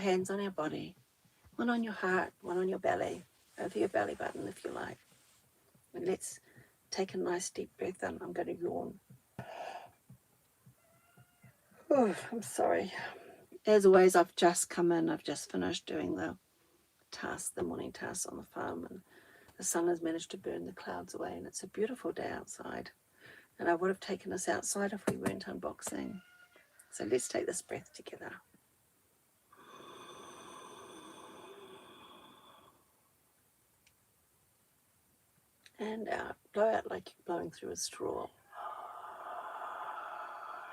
hands on our body, one on your heart, one on your belly, over your belly button if you like. And let's take a nice deep breath in. I'm going to yawn. Oh, I'm sorry. As always, I've just come in. I've just finished doing the morning task on the farm, and the sun has managed to burn the clouds away, and it's a beautiful day outside. And I would have taken us outside if we weren't unboxing. So let's take this breath together. And out. Blow out like you're blowing through a straw.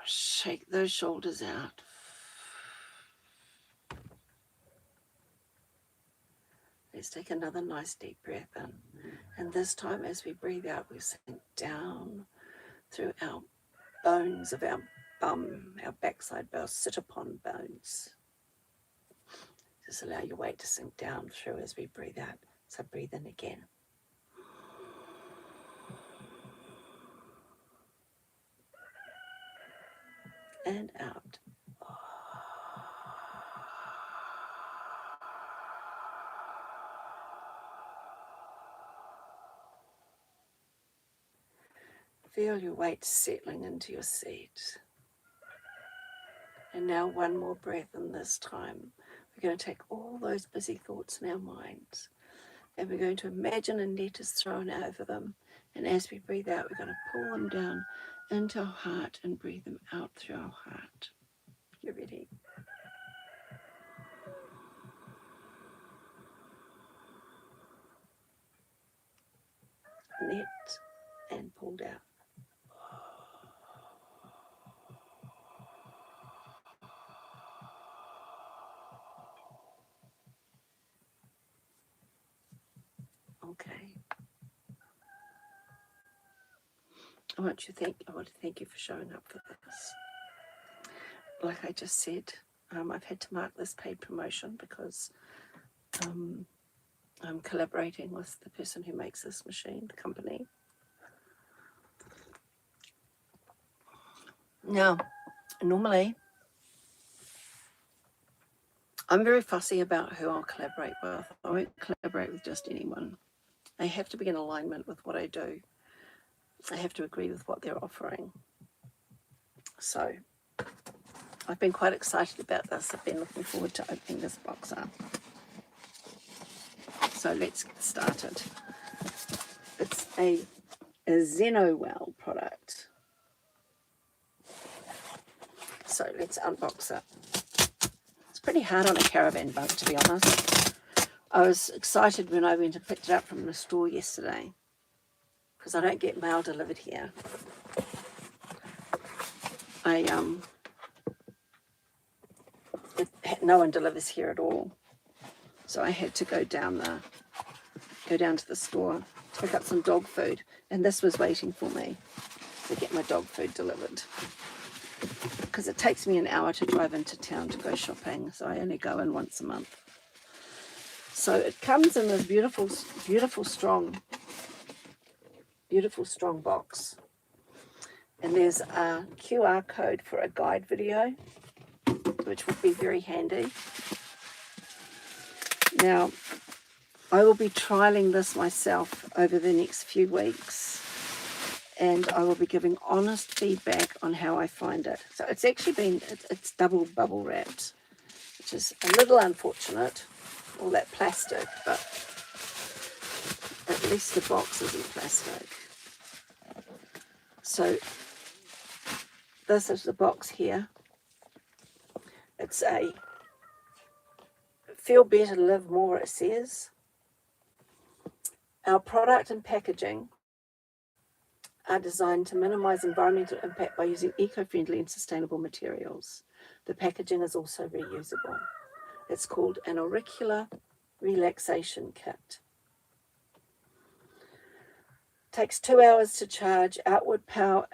Shake those shoulders out. Let's take another nice deep breath in. And this time as we breathe out, we sink down through our bones of our bum, our backside, our sit-upon bones. Just allow your weight to sink down through as we breathe out. So breathe in again. And out. Feel your weight settling into your seat. And now one more breath in this time. We're going to take all those busy thoughts in our minds and we're going to imagine a net is thrown over them. And as we breathe out, we're going to pull them down into our heart and breathe them out through our heart. You ready? Net and pulled out. Okay. I want to thank you for showing up for this. Like I just said, I've had to mark this paid promotion because I'm collaborating with the person who makes this machine, the company. Now, normally, I'm very fussy about who I'll collaborate with. I won't collaborate with just anyone. They have to be in alignment with what I do. I have to agree with what they're offering. So, I've been quite excited about this. I've been looking forward to opening this box up. So let's get started. It's a Xenowell product. So let's unbox it. It's pretty hard on a caravan bug, to be honest. I was excited when I went and picked it up from the store yesterday because I don't get mail delivered here. No one delivers here at all. So I had to go down to the store to pick up some dog food, and this was waiting for me to get my dog food delivered because it takes me an hour to drive into town to go shopping, so I only go in once a month. So it comes in this beautiful strong box, and there's a QR code for a guide video, which would be very handy. Now, I will be trialing this myself over the next few weeks, and I will be giving honest feedback on how I find it. So it's actually it's double bubble wrapped, which is a little unfortunate, all that plastic, but at least the box isn't plastic. So this is the box here. It's a feel better, live more, it says. Our product and packaging are designed to minimize environmental impact by using eco-friendly and sustainable materials. The packaging is also reusable. It's called an auricular relaxation kit. Takes 2 hours to charge. Output power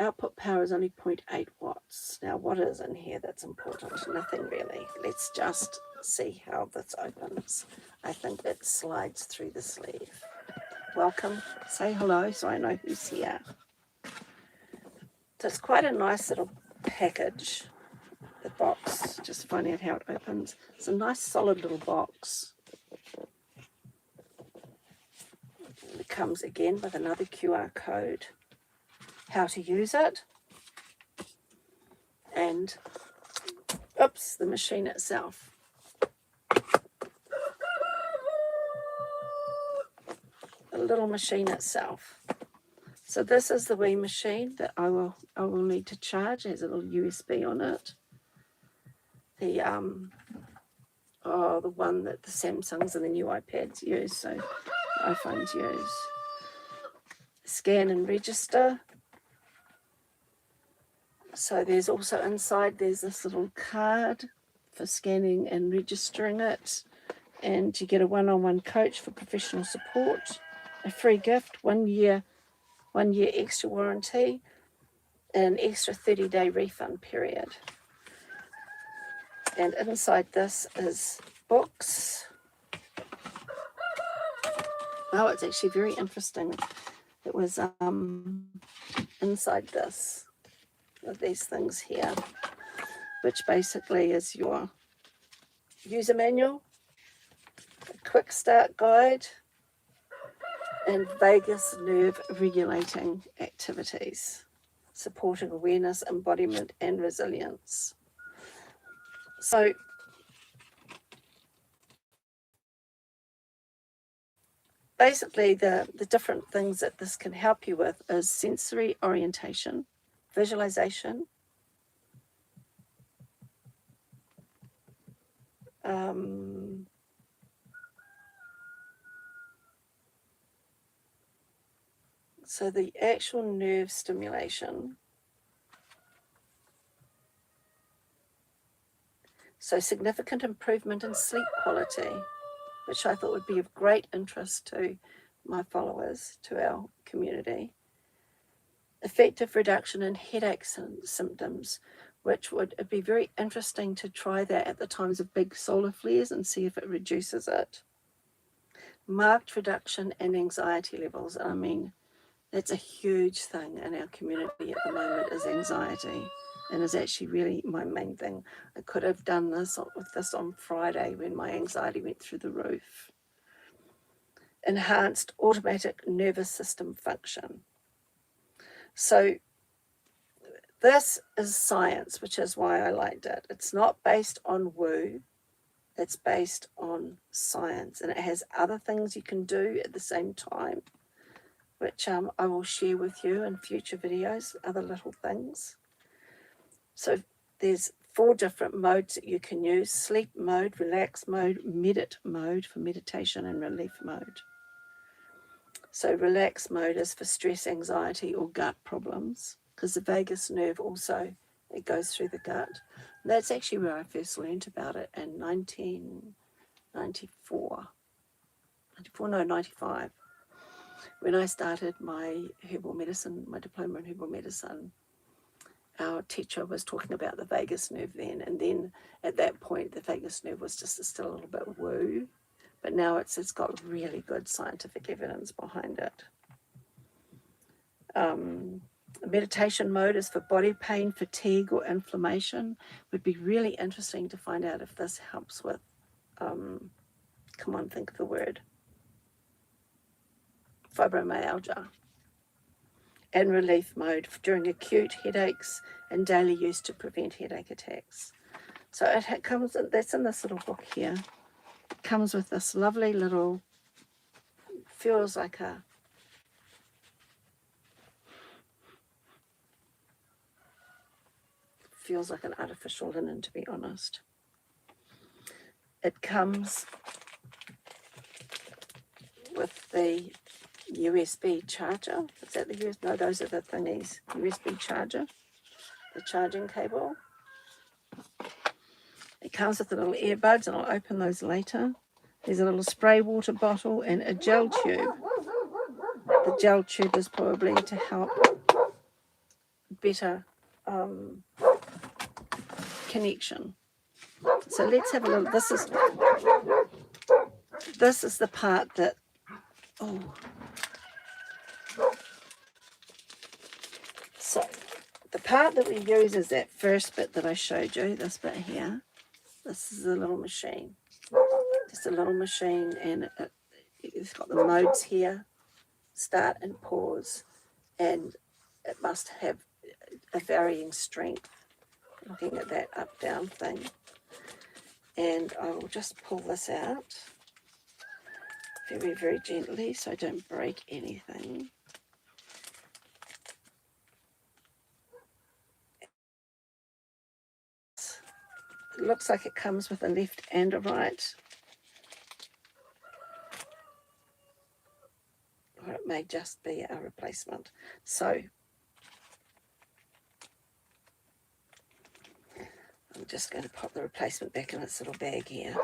is only 0.8 watts. Now, what is in here that's important? Nothing really. Let's just see how this opens. I think it slides through the sleeve. Welcome. Say hello so I know who's here. So it's quite a nice little package. the box, just finding out how it opens. It's a nice solid little box. It comes again with another QR code, how to use it, and oops, the machine itself. The little machine itself. So this is the wee machine that I will need to charge. It has a little USB on it. The the one that the Samsungs and the new iPads use, so iPhones use. Scan and register. So there's also inside, there's this little card for scanning and registering it, and you get a one-on-one coach for professional support, a free gift, 1 year extra warranty, and an extra 30-day refund period. And inside this is books. Oh, it's actually very interesting. It was inside this, with these things here, which basically is your user manual, a quick start guide, and vagus nerve regulating activities, supporting awareness, embodiment, and resilience. So basically the different things that this can help you with is sensory orientation, visualization, so the actual nerve stimulation. So significant improvement in sleep quality, which I thought would be of great interest to my followers, to our community. Effective reduction in headache symptoms, which would be very interesting to try that at the times of big solar flares and see if it reduces it. Marked reduction in anxiety levels. I mean, that's a huge thing in our community at the moment, is anxiety, and is actually really my main thing. I could have done this with this on Friday when my anxiety went through the roof. Enhanced automatic nervous system function. So this is science, which is why I liked it. It's not based on woo, it's based on science, and it has other things you can do at the same time, which I will share with you in future videos, other little things. So there's 4 different modes that you can use: sleep mode, relax mode, medit mode for meditation, and relief mode. So relax mode is for stress, anxiety, or gut problems, because the vagus nerve also, it goes through the gut. And that's actually where I first learned about it in 1995, when I started my herbal medicine, my diploma in herbal medicine. Our teacher was talking about the vagus nerve then, and then at that point the vagus nerve was just still a little bit woo, but now it's got really good scientific evidence behind it. Meditation mode is for body pain, fatigue, or inflammation. Would be really interesting to find out if this helps with, come on, think of the word, fibromyalgia. And relief mode during acute headaches and daily use to prevent headache attacks. So it comes, that's in this little book here. It comes with this lovely little, feels like an artificial linen, to be honest. It comes with the USB charger. Is that the USB? No, those are the thingies. USB charger, the charging cable. It comes with the little earbuds, and I'll open those later. There's a little spray water bottle and a gel tube. The gel tube is probably to help better connection. So let's have a little. This is the part that, so the part that we use is that first bit that I showed you, this bit here. This is a little machine. Just a little machine, and it's got the modes here, start and pause, and it must have a varying strength, looking at that up-down thing. And I will just pull this out very, very gently so I don't break anything. It looks like it comes with a left and a right. Or it may just be a replacement. So I'm just going to pop the replacement back in its little bag here.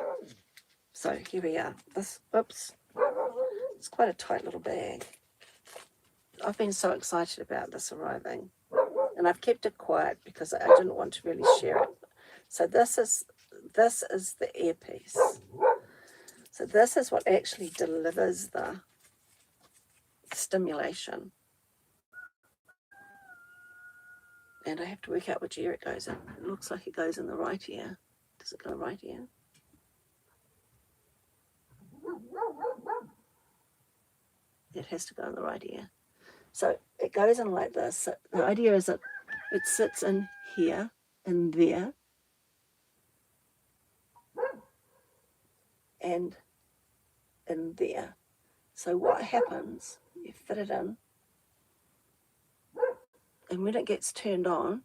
So here we are. This, oops, it's quite a tight little bag. I've been so excited about this arriving, and I've kept it quiet because I didn't want to really share it. So this is the earpiece. So this is what actually delivers the stimulation. And I have to work out which ear it goes in. It looks like it goes in the right ear. Does it go right ear? It has to go in the right ear. So it goes in like this. So the idea is that it sits in here and there and in there. So what happens, you fit it in, and when it gets turned on,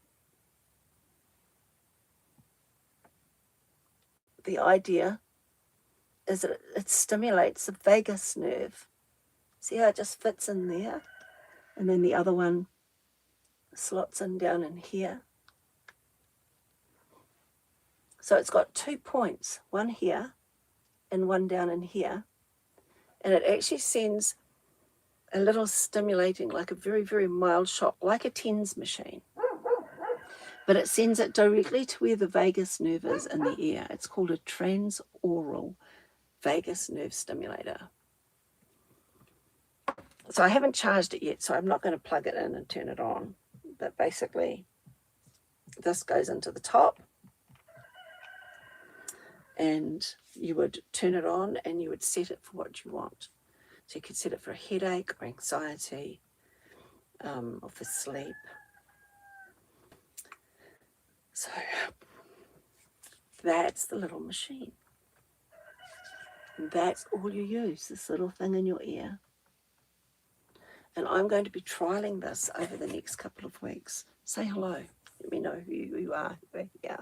the idea is that it stimulates the vagus nerve. See how it just fits in there? And then the other one slots in down in here. So it's got 2 points, one here and one down in here. And it actually sends a little stimulating, like a very, very mild shock, like a TENS machine. But it sends it directly to where the vagus nerve is in the ear. It's called a transaural vagus nerve stimulator. So I haven't charged it yet, so I'm not going to plug it in and turn it on. But basically, this goes into the top, and you would turn it on and you would set it for what you want. So you could set it for a headache or anxiety, or for sleep. So that's the little machine. And that's all you use, this little thing in your ear. And I'm going to be trialing this over the next couple of weeks. Say hello. Let me know who you are. Yeah.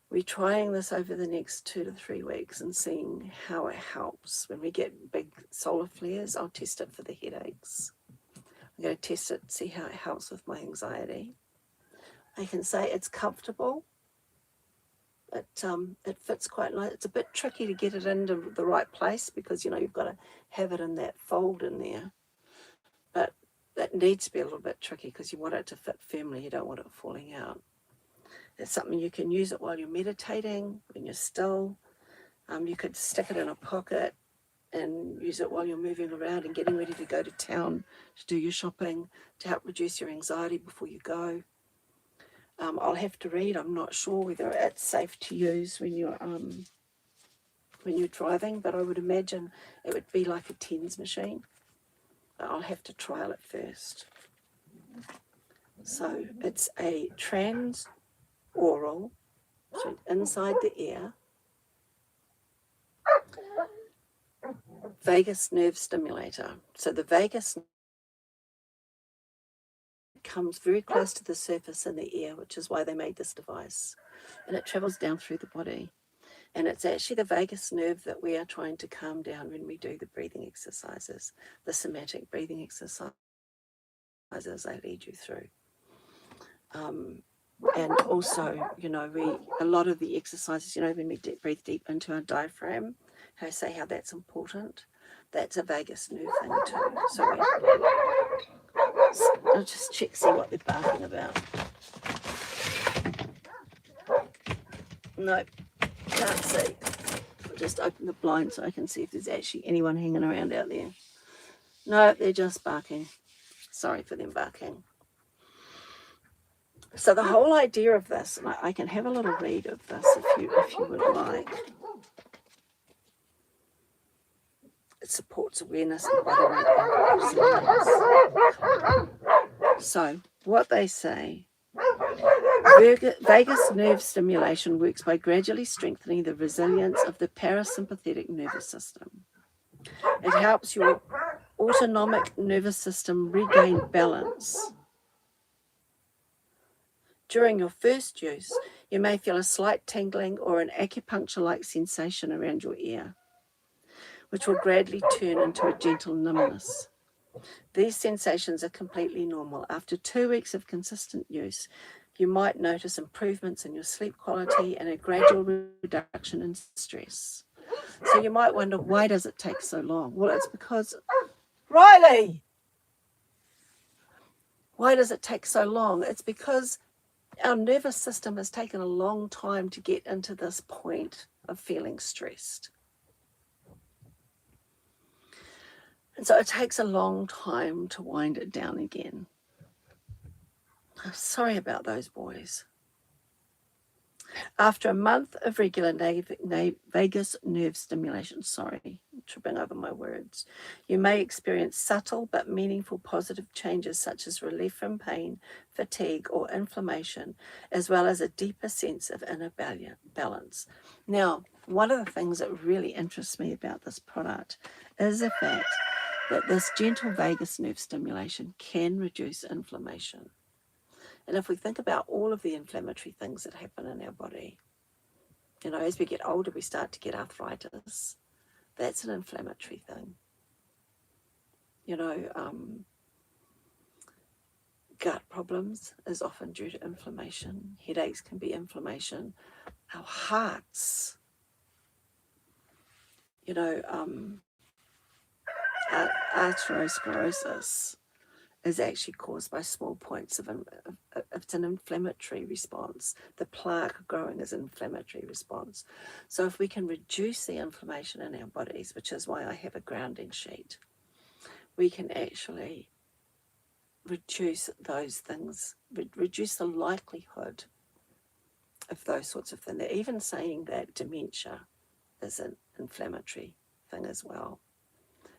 We're trying this over the next 2 to 3 weeks and seeing how it helps. When we get big solar flares, I'll test it for the headaches. I'm going to test it, see how it helps with my anxiety. I can say it's comfortable. It fits quite nice. It's a bit tricky to get it into the right place because, you know, you've got to have it in that fold in there. But that needs to be a little bit tricky because you want it to fit firmly. You don't want it falling out. It's something you can use it while you're meditating, when you're still. You could stick it in a pocket and use it while you're moving around and getting ready to go to town to do your shopping, to help reduce your anxiety before you go. I'll have to read. I'm not sure whether it's safe to use when you're driving, but I would imagine it would be like a TENS machine. I'll have to trial it first. So it's a transoral, so inside the ear, vagus nerve stimulator. So the vagus comes very close to the surface in the ear, which is why they made this device. And it travels down through the body. And it's actually the vagus nerve that we are trying to calm down when we do the breathing exercises, the somatic breathing exercises I lead you through. And also, you know, a lot of the exercises, you know, when we breathe deep into our diaphragm, how I say how that's important, that's a vagus nerve thing too. So I'll just check, see what they're barking about. Nope, can't see. I'll just open the blind so I can see if there's actually anyone hanging around out there. No, they're just barking. Sorry for them barking. So the whole idea of this, and I can have a little read of this if you would like. It supports awareness, embodiment, and resilience. So what they say, vagus nerve stimulation works by gradually strengthening the resilience of the parasympathetic nervous system. It helps your autonomic nervous system regain balance. During your first use, you may feel a slight tingling or an acupuncture-like sensation around your ear, which will gradually turn into a gentle numbness. These sensations are completely normal. After 2 weeks of consistent use, you might notice improvements in your sleep quality and a gradual reduction in stress. So you might wonder, why does it take so long? Well, it's because, Riley, why does it take so long? It's because our nervous system has taken a long time to get into this point of feeling stressed. And so it takes a long time to wind it down again. I'm sorry about those boys. After a month of regular vagus nerve stimulation, tripping over my words, you may experience subtle but meaningful positive changes such as relief from pain, fatigue, or inflammation, as well as a deeper sense of inner balance. Now, one of the things that really interests me about this product is the fact that this gentle vagus nerve stimulation can reduce inflammation. And if we think about all of the inflammatory things that happen in our body, you know, as we get older, we start to get arthritis. That's an inflammatory thing. You know, gut problems is often due to inflammation. Headaches can be inflammation. Our hearts, you know, atherosclerosis is actually caused by small points of it's an inflammatory response. The plaque growing is an inflammatory response. So if we can reduce the inflammation in our bodies, which is why I have a grounding sheet, we can actually reduce those things, reduce the likelihood of those sorts of things. They're even saying that dementia is an inflammatory thing as well.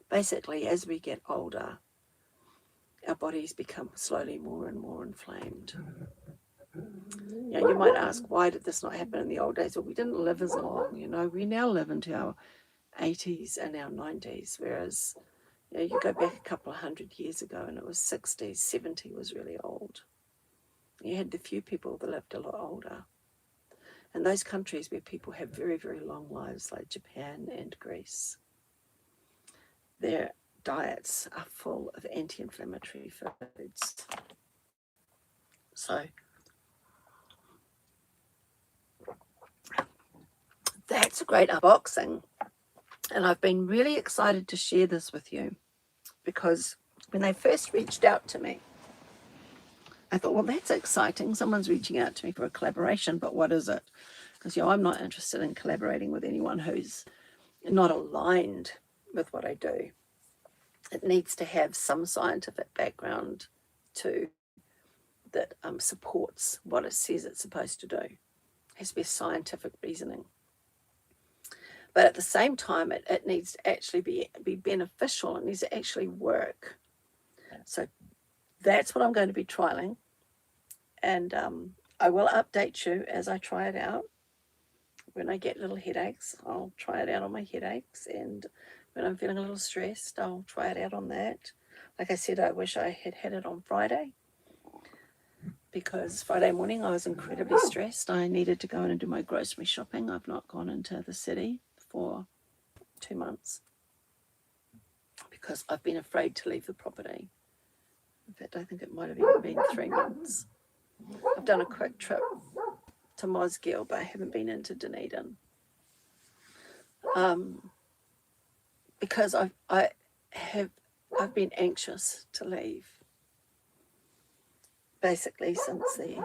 Basically, as we get older, our bodies become slowly more and more inflamed. You know, you might ask, why did this not happen in the old days? Well, we didn't live as long, you know. We now live into our 80s and our 90s, whereas, you know, you go back a couple of 100 years ago and it was 60s, 70 was really old. You had the few people that lived a lot older. And those countries where people have very, very long lives, like Japan and Greece, their diets are full of anti-inflammatory foods. So that's a great unboxing. And I've been really excited to share this with you because when they first reached out to me, I thought, well, that's exciting. Someone's reaching out to me for a collaboration, but what is it? Because, you know, I'm not interested in collaborating with anyone who's not aligned with what I do. It needs to have some scientific background too that supports what it says it's supposed to do. It has to be scientific reasoning. But at the same time, it needs to actually be beneficial. It needs to actually work. So that's what I'm going to be trialing. And I will update you as I try it out. When I get little headaches, I'll try it out on my headaches. And when I'm feeling a little stressed, I'll try it out on that. Like I said, I wish I had had it on Friday, because Friday morning I was incredibly stressed. I needed to go in and do my grocery shopping. I've not gone into the city for 2 months because I've been afraid to leave the property. In fact, I think it might have even been 3 months. I've done a quick trip to Mosgiel, but I haven't been into Dunedin. Because I've been anxious to leave. Basically since the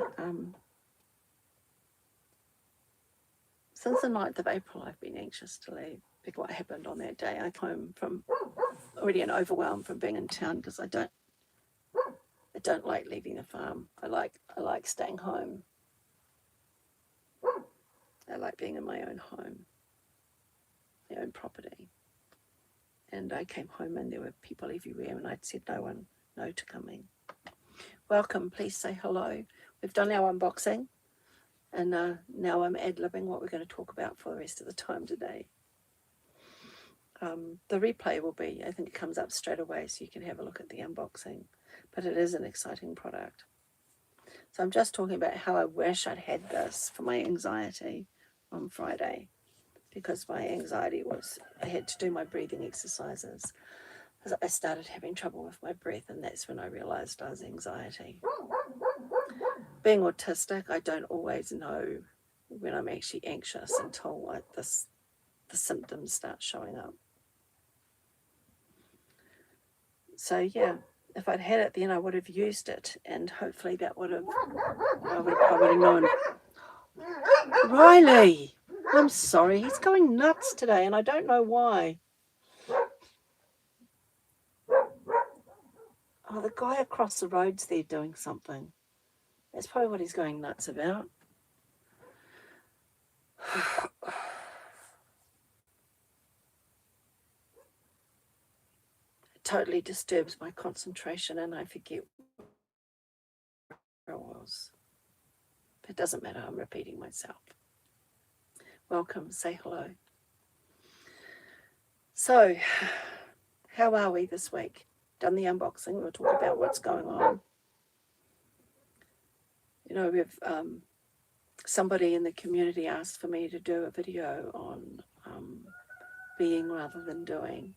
9th of April, I've been anxious to leave. Because what happened on that day, I came from already an overwhelm from being in town because it don't like leaving the farm. I like staying home. I like being in my own home, my own property. And I came home and there were people everywhere, and I'd said no to coming. Welcome, please say hello. We've done our unboxing, and now I'm ad-libbing what we're going to talk about for the rest of the time today. The replay will be, I think it comes up straight away so you can have a look at the unboxing, but it is an exciting product. So I'm just talking about how I wish I'd had this for my anxiety on Friday, because my anxiety was, I had to do my breathing exercises because I started having trouble with my breath, and that's when I realized I was anxiety. Being autistic, I don't always know when I'm actually anxious until like the symptoms start showing up. So yeah, if I'd had it then, I would have used it, and hopefully that would have, I would have known. Riley, I'm sorry, he's going nuts today, and I don't know why. Oh, the guy across the road's there doing something. That's probably what he's going nuts about. It totally disturbs my concentration, and I forget where I was. But it doesn't matter, I'm repeating myself. Welcome, say hello. So, how are we this week? Done the unboxing, we'll talk about what's going on. You know, we've somebody in the community asked for me to do a video on being rather than doing.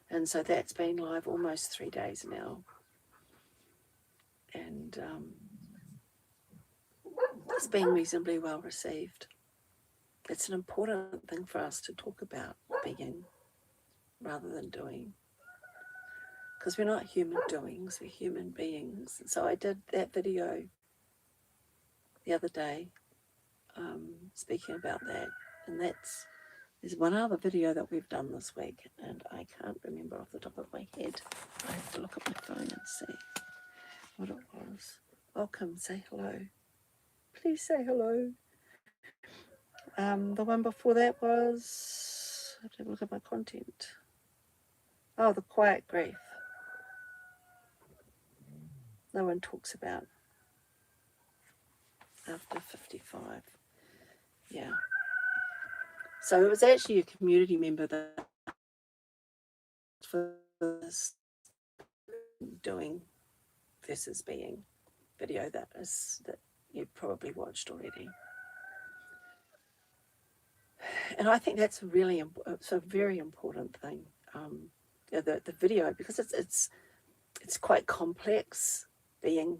And so that's been live almost 3 days now. And it's been reasonably well received. It's an important thing for us to talk about, being rather than doing. Because we're not human doings, we're human beings. And so I did that video the other day, speaking about that. And there's one other video that we've done this week, and I can't remember off the top of my head. I have to look at my phone and see what it was. Welcome, say hello. Please say hello. The one before that was, I have to have a look at my content. Oh, the quiet grief. No one talks about after 55. Yeah. So it was actually a community member that for this doing versus being video that you've probably watched already. And I think that's it's a very important thing. The video, because it's quite complex, being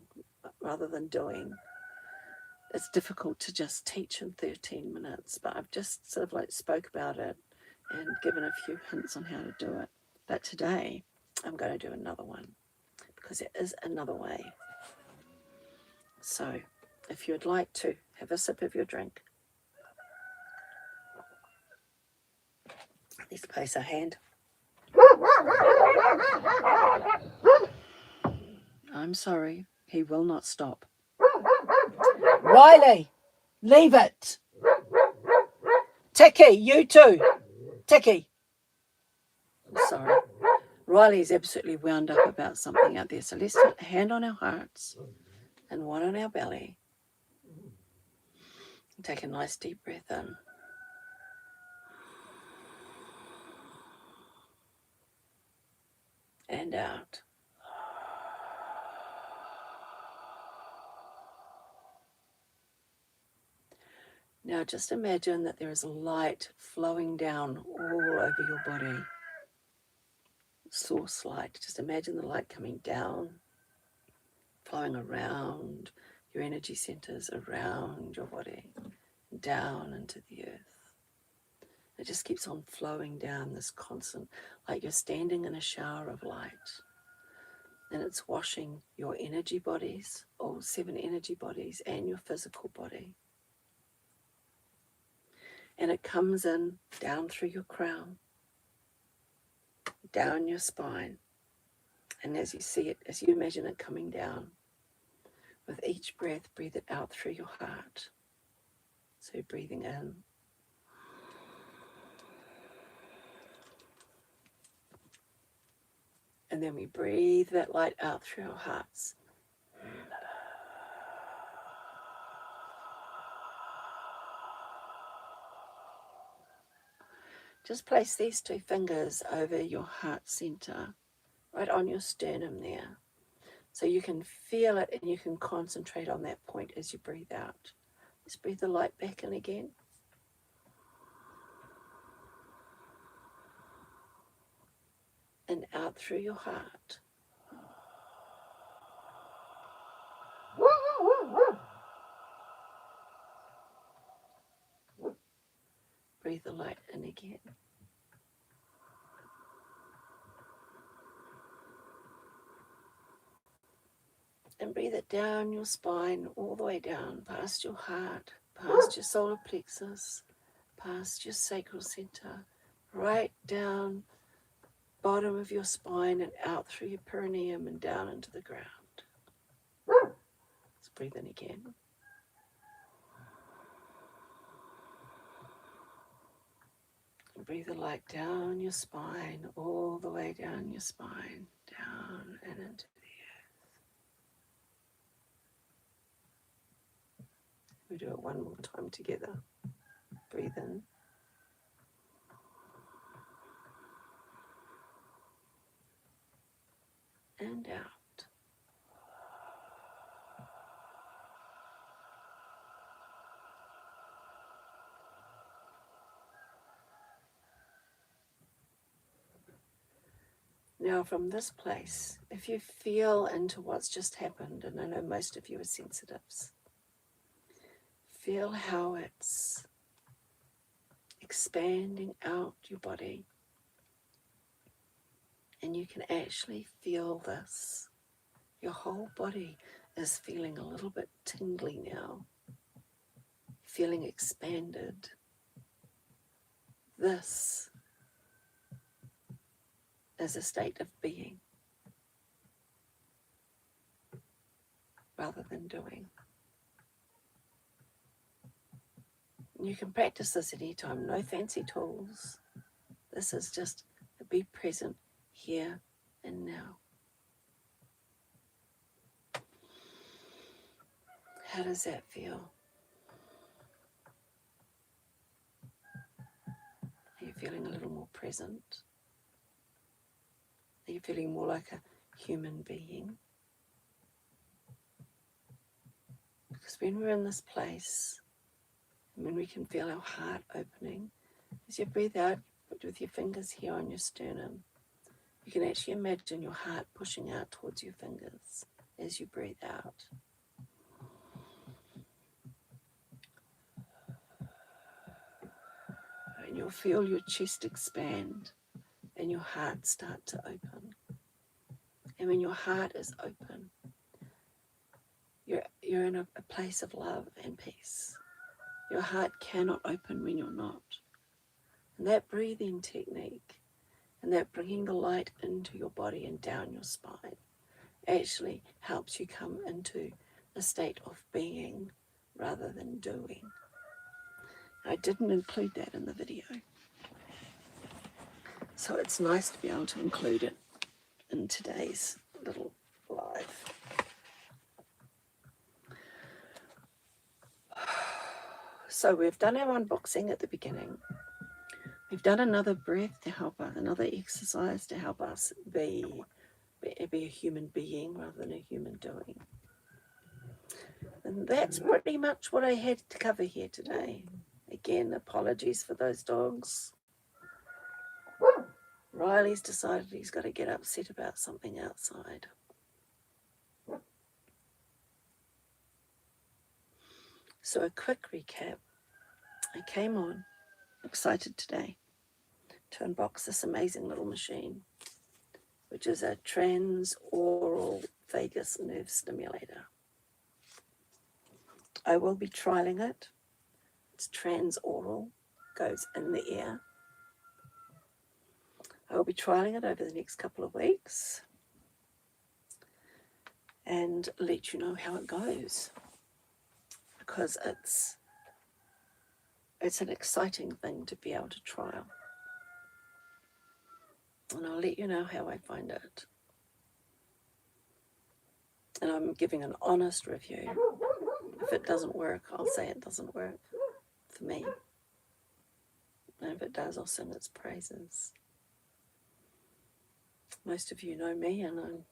rather than doing. It's difficult to just teach in 13 minutes, but I've just sort of like spoke about it and given a few hints on how to do it. But today I'm going to do another one because it is another way. So if you'd like to have a sip of your drink, let's place our hand. I'm sorry, he will not stop. Riley, leave it. Ticky, you too. Ticky. Sorry. Riley's absolutely wound up about something out there. So let's put a hand on our hearts and one on our belly. Take a nice deep breath in. And out. Now just imagine that there is light flowing down all over your body. Source light. Just imagine the light coming down, flowing around your energy centers, around your body, down into the earth. It just keeps on flowing down, this constant, like you're standing in a shower of light. And it's washing your energy bodies, all 7 energy bodies, and your physical body. And it comes in down through your crown, down your spine, And as you see it, as you imagine it coming down, with each breath, breathe it out through your heart. So you're breathing in. And then we breathe that light out through our hearts. Just place these two fingers over your heart center, right on your sternum there. So you can feel it and you can concentrate on that point as you breathe out. Just breathe the light back in again. And out through your heart. Breathe the light in again. And breathe it down your spine, all the way down, past your heart, past your solar plexus, past your sacral center, right down bottom of your spine and out through your perineum and down into the ground. Let's breathe in again. And breathe the light down your spine, all the way down your spine, down and into the earth. We do it one more time together. Breathe in. And out. Now from this place, if you feel into what's just happened, and I know most of you are sensitives, feel how it's expanding out your body. And you can actually feel this. Your whole body is feeling a little bit tingly now, feeling expanded. This is a state of being rather than doing. You can practice this anytime, no fancy tools. This is just to be present here and now. How does that feel? Are you feeling a little more present? Are you feeling more like a human being? Because when we're in this place, and when we can feel our heart opening, as you breathe out, put with your fingers here on your sternum, you can actually imagine your heart pushing out towards your fingers as you breathe out. And you'll feel your chest expand and your heart start to open. And when your heart is open, you're in a place of love and peace. Your heart cannot open when you're not. And that breathing technique and that bringing the light into your body and down your spine actually helps you come into a state of being rather than doing. I didn't include that in the video, so it's nice to be able to include it in today's little live. So we've done our unboxing at the beginning. We've done another breath to help us, another exercise to help us be a human being rather than a human doing. And that's pretty much what I had to cover here today. Again, apologies for those dogs. Riley's decided he's got to get upset about something outside. So a quick recap. I came on excited today to unbox this amazing little machine, which is a transoral vagus nerve stimulator. I will be trialing it. It's transoral, goes in the ear. I will be trialing it over the next couple of weeks. and let you know how it goes, because it's an exciting thing to be able to trial. And I'll let you know how I find it. And I'm giving an honest review. If it doesn't work, I'll say it doesn't work for me. And if it does, I'll sing its praises. Most of you know me, and I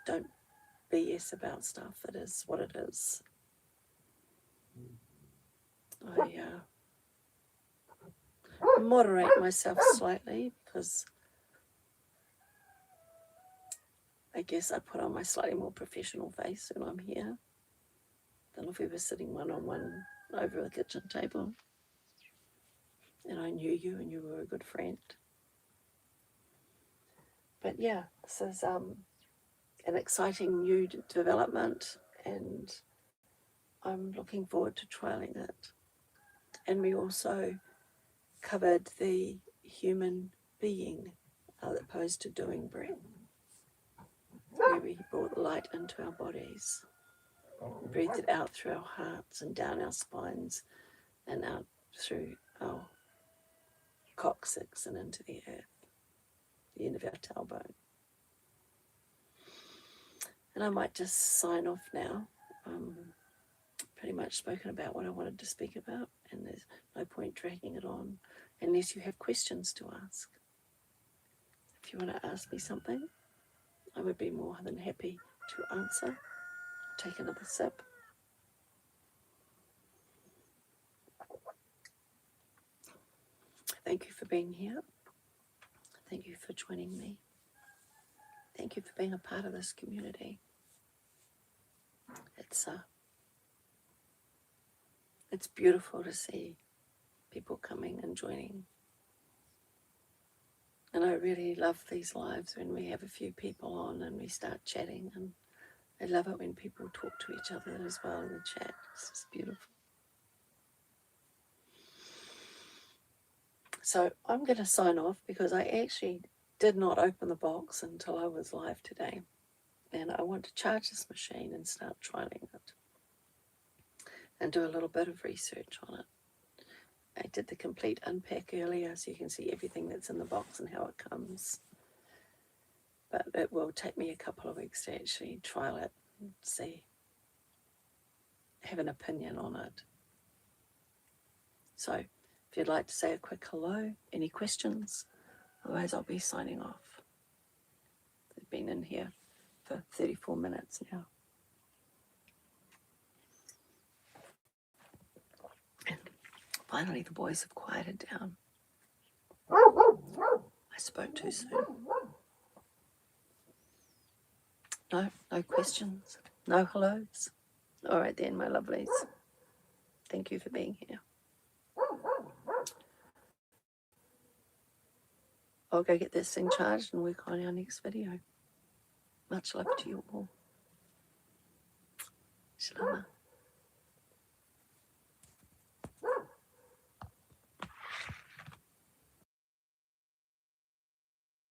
don't BS about stuff. It is what it is. I moderate myself slightly because I guess I put on my slightly more professional face when I'm here than if we were sitting one-on-one over the kitchen table and I knew you and you were a good friend. But yeah, this is an exciting new development, and I'm looking forward to trialing it. And we also covered the human being as opposed to doing breath, where we brought light into our bodies, breathed it out through our hearts and down our spines and out through our coccyx and into the earth, the end of our tailbone. And I might just sign off now. Pretty much spoken about what I wanted to speak about, and there's no point dragging it on unless you have questions to ask. If you want to ask me something, I would be more than happy to answer. Take another sip. Thank you for being here. Thank you for joining me. Thank you for being a part of this community. It's beautiful to see people coming and joining. And I really love these lives when we have a few people on and we start chatting, and I love it when people talk to each other as well in the chat. It's just beautiful. So I'm going to sign off because I actually did not open the box until I was live today. And I want to charge this machine and start trialing it and do a little bit of research on it. I did the complete unpack earlier, so you can see everything that's in the box and how it comes. But it will take me a couple of weeks to actually trial it and see, have an opinion on it. So if you'd like to say a quick hello, any questions? Otherwise I'll be signing off. I've been in here for 34 minutes now. And finally the boys have quieted down. I spoke too soon. No questions, no hellos. All right then, my lovelies. Thank you for being here. I'll go get this thing charged and work on our next video. Much love to you all. Shalom.